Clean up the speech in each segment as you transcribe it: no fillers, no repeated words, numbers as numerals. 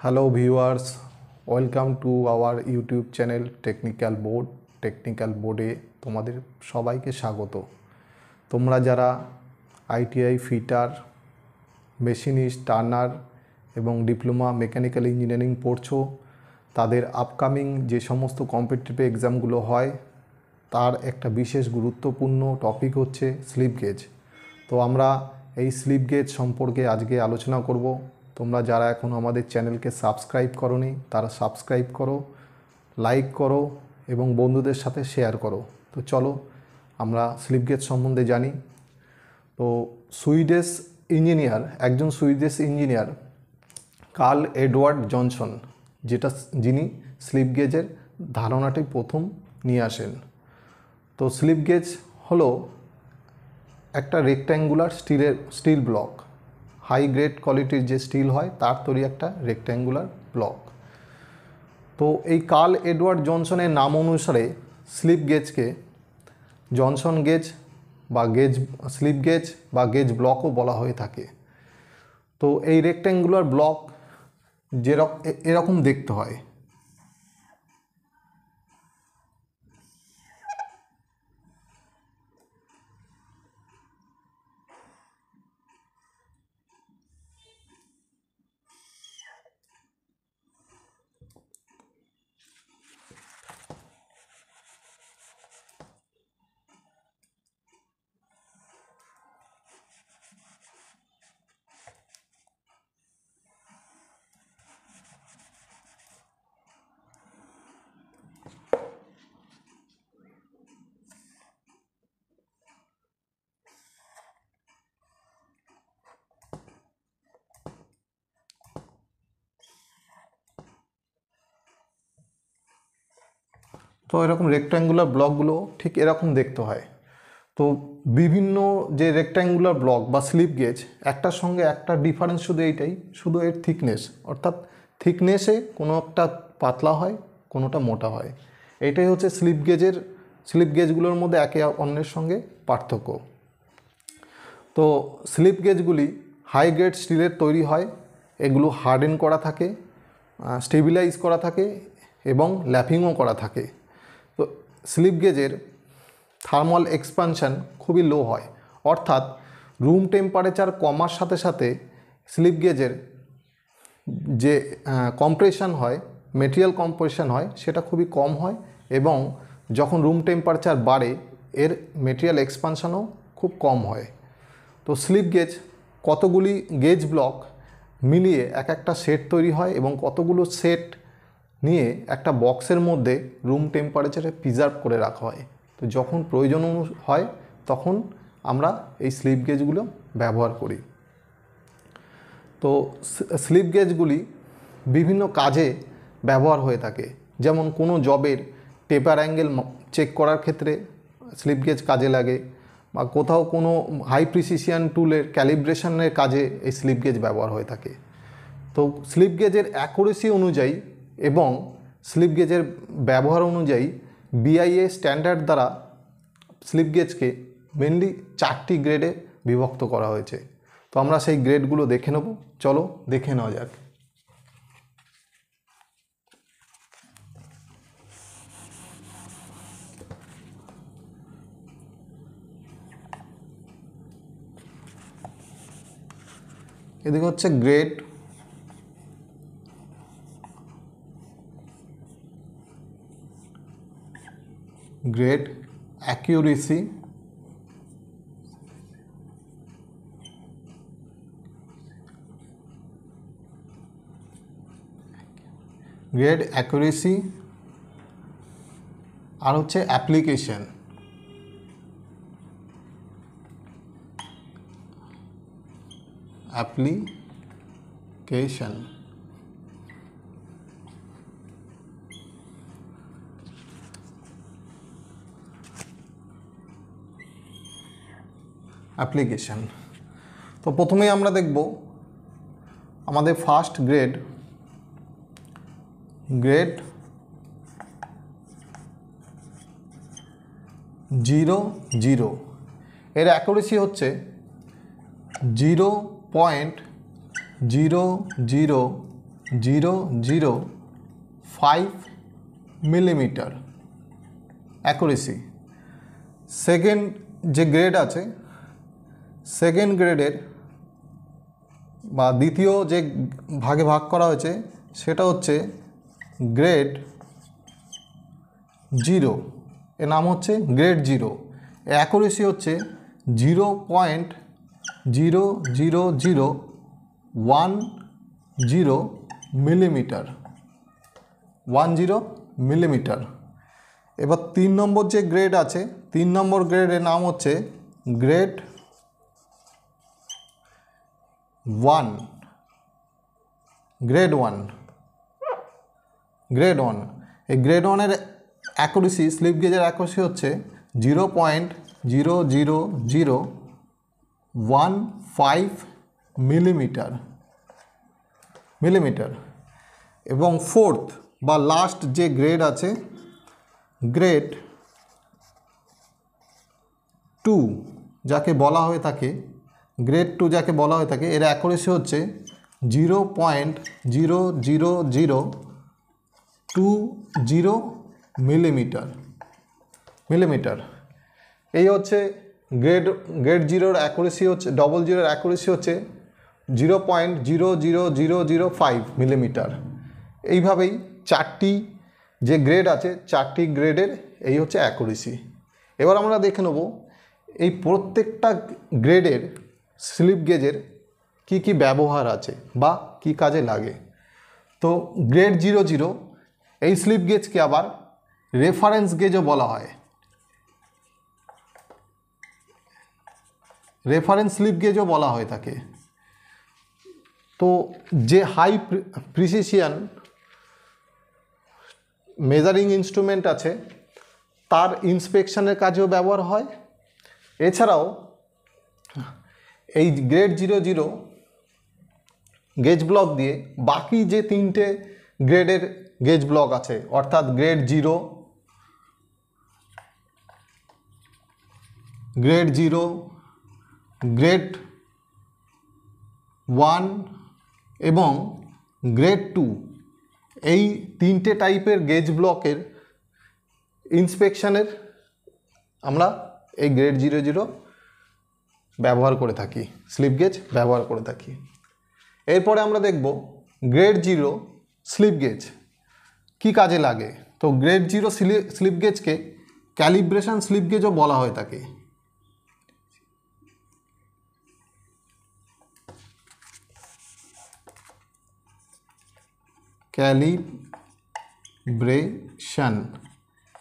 Hello viewers, welcome to our YouTube channel technical board. Technical বোর্ডে তোমাদের সবাইকে স্বাগত। তোমরা যারা আইটিআই ফিটার, মেশিনিস্ট, টার্নার এবং ডিপ্লোমা মেকানিক্যাল ইঞ্জিনিয়ারিং পড়ছো, তাদের আপকামিং যে সমস্ত কম্পিটিটিভ এক্সামগুলো হয় তার একটা বিশেষ গুরুত্বপূর্ণ টপিক হচ্ছে স্লিপ গেজ। তো আমরা এই স্লিপ গেজ সম্পর্কে আজকে আলোচনা করব। তোমরা যারা এখন আমাদের চ্যানেলকে সাবস্ক্রাইব করোনি তারা সাবস্ক্রাইব করো, লাইক করো এবং বন্ধুদের সাথে শেয়ার করো। তো চলো আমরা স্লিপ গেজ সম্বন্ধে জানি। তো একজন Swedish engineer Carl Edward Johnson যিনি স্লিপ গেজের ধারণাটি প্রথম নিয়ে আসেন। তো স্লিপ গেজ হলো একটা rectangular steel block, high grade কোয়ালিটির যে স্টিল হয় তার তৈরি একটা রেক্ট্যাঙ্গুলার ব্লক। তো এই কার্ল এডওয়ার্ড জনসনের নাম অনুসারে স্লিপ গেজকে জনসন গেজ বা স্লিপ গেজ বা গেজ ব্লকও বলা হয়ে থাকে। তো এই রেক্ট্যাঙ্গুলার ব্লক এরকম দেখতে হয়। তো এরকম রেক্ট্যাঙ্গুলার ব্লকগুলো ঠিক এরকম দেখতে হয়। তো বিভিন্ন যে রেক্ট্যাঙ্গুলার ব্লক বা স্লিপ গেজ একটার সঙ্গে একটা ডিফারেন্স শুধু এর থিকনেস, অর্থাৎ থিকনেসে কোনো একটা পাতলা হয়, কোনোটা মোটা হয়। এটাই হচ্ছে স্লিপ গেজগুলোর মধ্যে একে অন্যের সঙ্গে পার্থক্য। তো স্লিপ গেজগুলি হাই গ্রেড স্টিলের তৈরি হয়। এগুলো হার্ডেন করা থাকে, স্টেবিলাইজ করা থাকে এবং ল্যাপিংও করা থাকে। তো স্লিপ গেজের থার্মাল এক্সপানশন খুবই লো হয়, অর্থাৎ রুম টেম্পারেচার কমার সাথে সাথে স্লিপ গেজের যে কম্প্রেশন হয়, মেটেরিয়াল কম্প্রেশন হয়, সেটা খুবই কম হয় এবং যখন রুম টেম্পারেচার বাড়ে এর মেটেরিয়াল এক্সপানশনও খুব কম হয়। তো স্লিপ গেজ কতগুলি গেজ ব্লক মিলিয়ে একটা সেট তৈরি হয় এবং কতগুলো সেট নিয়ে একটা বক্সের মধ্যে রুম টেম্পারেচারে প্রিজার্ভ করে রাখা হয়। তো যখন প্রয়োজন হয় তখন আমরা এই স্লিপ গেজগুলো ব্যবহার করি। তো স্লিপ গেজগুলি বিভিন্ন কাজে ব্যবহার হয়ে থাকে, যেমন কোনো জবের টেপার অ্যাঙ্গেল চেক করার ক্ষেত্রে স্লিপ গেজ কাজে লাগে, বা কোথাও কোনো হাই প্রিসিশন টুলের ক্যালিব্রেশনের কাজে এই স্লিপ গেজ ব্যবহার হয়ে থাকে। তো স্লিপ গেজের অ্যাকুরেসি অনুযায়ী এবং স্লিপ গেজের ব্যবহার অনুযায়ী বিআইএ স্ট্যান্ডার্ড দ্বারা স্লিপ গেজকে মেনলি 4টি গ্রেডে বিভক্ত করা হয়েছে। তো আমরা সেই গ্রেডগুলো দেখে নেব। চলো দেখে নেওয়া যাক। এদিকে হচ্ছে গ্রেড অ্যাকিউরেসি, আর হচ্ছে অ্যাপ্লিকেশন। তো প্রথমেই আমরা দেখব আমাদের ফার্স্ট গ্রেড 0 এর অ্যাকুরেসি হচ্ছে 0.0001 0.005 মিলিমিটার অ্যাকুরেসি। সেকেন্ড যে গ্রেড আছে, সেকেন্ড গ্রেডের বা দ্বিতীয় যে ভাগে ভাগ করা হয়েছে সেটা হচ্ছে গ্রেড 0, এর নাম হচ্ছে গ্রেড 0। অ্যাকুরেসি হচ্ছে 0.00010 মিলিমিটার, 10 মিলিমিটার। এবার 3 নম্বর যে গ্রেড আছে, 3 নম্বর গ্রেডের নাম হচ্ছে গ্রেড 1, গ্রেড 1, গ্রেড 1। এই গ্রেড 1-এর অ্যাকুরেসি, স্লিপ গেজের অ্যাকুরেসি হচ্ছে 0.00015 মিলিমিটার, মিলিমিটার। এবং ফোর্থ বা লাস্ট যে গ্রেড আছে, গ্রেড 2 যাকে বলা হয়ে থাকে, গ্রেড 2 যাকে বলা হয়ে থাকে, এর অ্যাকুরেসি হচ্ছে 0.00020 মিলিমিটার, মিলিমিটার। এই হচ্ছে গ্রেড 0-এর অ্যাকুরেসি হচ্ছে, 00-এর অ্যাকুরেসি হচ্ছে 0.00005 মিলিমিটার। এইভাবেই 4টি যে গ্রেড আছে, 4টি গ্রেডের এই হচ্ছে অ্যাকুরেসি। এবার আমরা দেখে নেব এই প্রত্যেকটা গ্রেডের স্লিপ গেজের কি কি ব্যবহার আছে বা কি কাজে লাগে। তো গ্রেড 00 এই স্লিপ গেজকে আবার রেফারেন্স গেজও বলা হয়। রেফারেন্স স্লিপ গেজও বলা হয়ে থাকে। তো যে হাই প্রিসিশন মেজারিং ইনস্ট্রুমেন্ট আছে তার ইন্সপেকশনের কাজেও ব্যবহার হয়। এছাড়াও এই গ্রেড 00 গেজ ব্লক দিয়ে বাকি যে 3টে গ্রেডের গেজ ব্লক আছে, অর্থাৎ গ্রেড 0, গ্রেড 0, গ্রেড 1 এবং গ্রেড 2, এই 3টে টাইপের গেজ ব্লকের ইন্সপেকশনের আমরা এই গ্রেড 00 ব্যবহার করে থাকি, স্লিপ গেজ ব্যবহার করে থাকি। এরপরে আমরা দেখব গ্রেড 0 স্লিপ গেজ কী কাজে লাগে। তো গ্রেড 0 স্লিপ গেজকে ক্যালিব্রেশন স্লিপ গেজও বলা হয়ে থাকে।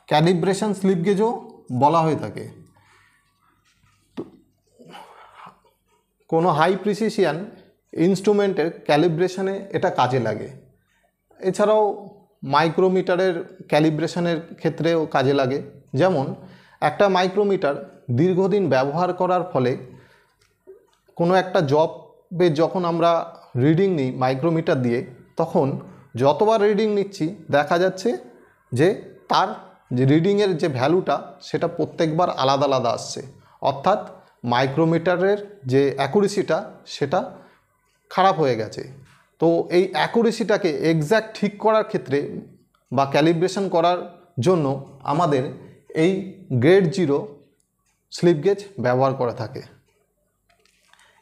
ক্যালিব্রেশন স্লিপ গেজও বলা হয়ে থাকে। কোনো হাই প্রিসিশন ইনস্ট্রুমেন্টের ক্যালিব্রেশনে এটা কাজে লাগে। এছাড়াও মাইক্রোমিটারের ক্যালিব্রেশনের ক্ষেত্রেও কাজে লাগে। যেমন একটা মাইক্রোমিটার দীর্ঘদিন ব্যবহার করার ফলে কোনো একটা জবে যখন আমরা রিডিং নিই মাইক্রোমিটার দিয়ে, তখন যতবার রিডিং নিচ্ছি দেখা যাচ্ছে যে তার যে রিডিংয়ের যে ভ্যালুটা সেটা প্রত্যেকবার আলাদা আলাদা আসছে, অর্থাৎ মাইক্রোমিটারের যে অ্যাকুরেসিটা সেটা খারাপ হয়ে গেছে। তো এই অ্যাকুরেসিটাকে এক্স্যাক্ট ঠিক করার ক্ষেত্রে বা ক্যালিব্রেশন করার জন্য আমাদের এই গ্রেড 0 স্লিপ গেজ ব্যবহার করে থাকে।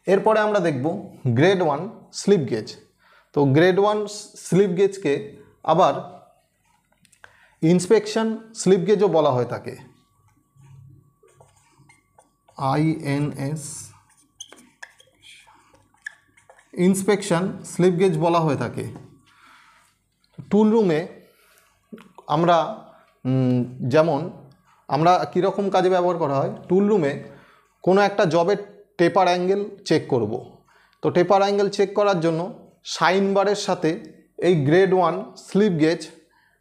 এরপরে আমরা দেখব গ্রেড 1 স্লিপ গেজ। তো গ্রেড 1 স্লিপ গেজকে আবার ইন্সপেকশন স্লিপ গেজও বলা হয়ে থাকে, INS ইন্সপেকশন স্লিপ গেজ বলা হয়ে থাকে। টুল রুমে আমরা যেমন আমরা কীরকম কাজে ব্যবহার করা হয়, টুল রুমে কোনো একটা জবের টেপার অ্যাঙ্গেল চেক করব। তো টেপার অ্যাঙ্গেল চেক করার জন্য সাইন বারের সাথে এই গ্রেড 1 স্লিপ গেজ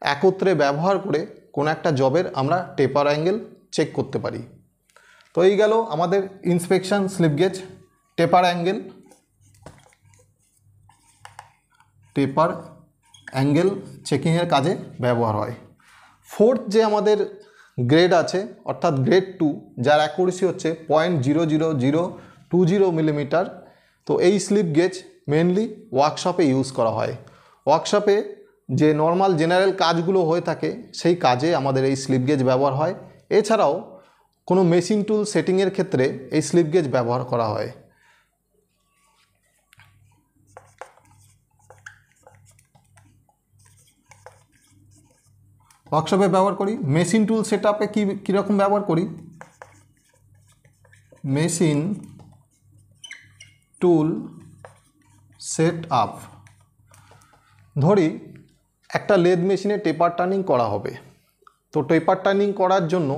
একত্রে ব্যবহার করে কোনো একটা জবের আমরা টেপার অ্যাঙ্গেল চেক করতে পারি। তো এই গেল আমাদের ইন্সপেকশন স্লিপ গেজ। টেপার অ্যাঙ্গেল চেকিংয়ের কাজে ব্যবহার হয়। ফোর্থ যে আমাদের গ্রেড আছে অর্থাৎ গ্রেড 2, যার অ্যাকুরেসি হচ্ছে 0.00020 মিলিমিটার। তো এই স্লিপ গেজ মেনলি ওয়ার্কশপে ইউজ করা হয়। ওয়ার্কশপে যে নর্মাল জেনারেল কাজগুলো হয়ে থাকে সেই কাজে আমাদের এই স্লিপ গেজ ব্যবহার হয়। এছাড়াও কোনো মেশিন টুল সেটিংয়ের ক্ষেত্রে এই স্লিপ গেজ ব্যবহার করা হয়। ওয়ার্কশপে ব্যবহার করি। মেশিন টুল সেট আপে কীরকম ব্যবহার করি? মেশিন টুল সেট আপ, ধরি একটা লেদ মেশিনে টেপার টার্নিং করা হবে। তো টেপার টার্নিং করার জন্য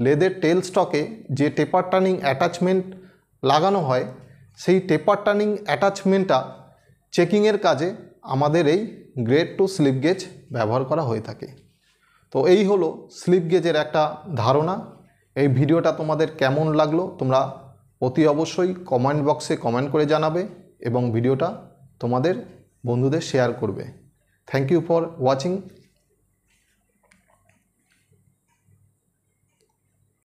লেদের টেল স্টকে যে টেপার টার্নিং অ্যাটাচমেন্ট লাগানো হয়, সেই টেপার টার্নিং অ্যাটাচমেন্টটা চেকিংয়ের কাজে আমাদের এই গ্রেড টু স্লিপ গেজ ব্যবহার করা হয়ে থাকে। তো এই হলো স্লিপ গেজের একটা ধারণা। এই ভিডিওটা তোমাদের কেমন লাগলো তোমরা অতি অবশ্যই কমেন্ট বক্সে কমেন্ট করে জানাবে এবং ভিডিওটা তোমাদের বন্ধুদের শেয়ার করবে। Thank you for watching.